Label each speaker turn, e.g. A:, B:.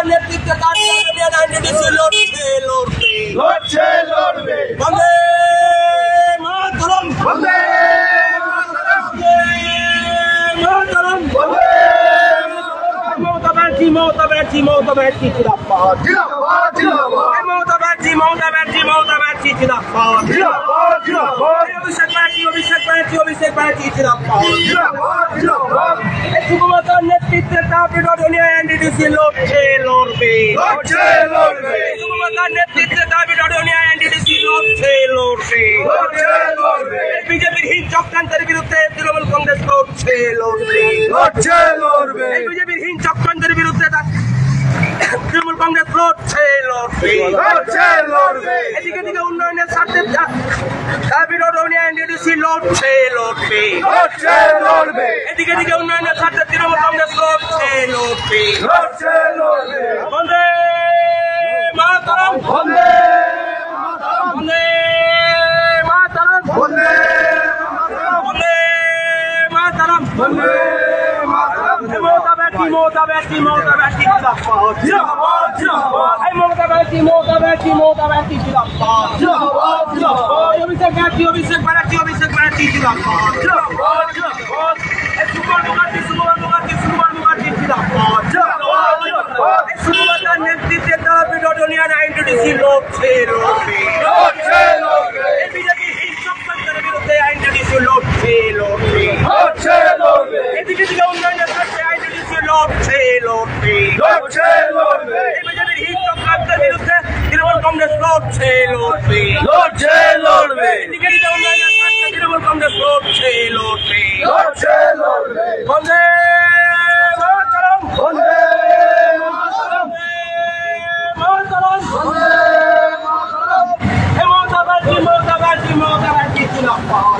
A: মমতার নেতৃত্বে লড়বে। বন্দে মাতরম, বন্দে মাতরম, বন্দে মমতা ব্যানার্জি জিন্দাবাদ, মমতা ব্যানার্জি জিন্দাবাদ, অভিষেক ব্যানার্জি জিন্দাবাদ। শুভমতার নেতৃত্বে দাবিডনিয়া এনডিডিসি লড়বে। শুভমতার নেতৃত্বে দাবিডনিয়া এনডিডিসি লড়বে। বিজেপির হিট চক্রান্তের বিরুদ্ধে তৃণমূল কংগ্রেস লড়বে। বিজেপির হিট চক্রান্তের বিরুদ্ধে তৃণমূল কংগ্রেস লড়বে। এদিকে দিকে উন্নয়নের স্বার্থে দাবিডনিয়া এনডিডিসি লড়বে। এদিকে দিকে উন্নয়নের স্বার্থে তৃণমূল কংগ্রেস লড়বে। বন্দে মাতরম, বন্দে মাতরম, বন্দে মাতরম, বন্দে মাতরম। মমতা ব্যানার্জি জিন্দাবাদ, মমতা ব্যানার্জি জিন্দাবাদ। অভিষেক ব্যানার্জি জিন্দাবাদ। সুকুমার মুখার্জি জিন্দাবাদ। শুভমতার নেতৃত্বে দাবিডনিয়া এনডিডিসি লড়বে। বিজেপি হিট চক্রান্তের বিরুদ্ধে এনডিডিসি লড়বে। এদিকে দিকে উন্নয়নের স্বার্থে এনডিডিসি লড়বে। বিজেপির হিট চক্রান্তের বিরুদ্ধে তৃণমূল কংগ্রেস লড়বে। এদিকে দিকে উন্নয়নের স্বার্থে তৃণমূল কংগ্রেস লড়বে। বন্দে মাতরম, বন্দে মাতরম, মমতা ব্যানার্জি জিন্দাবাদ।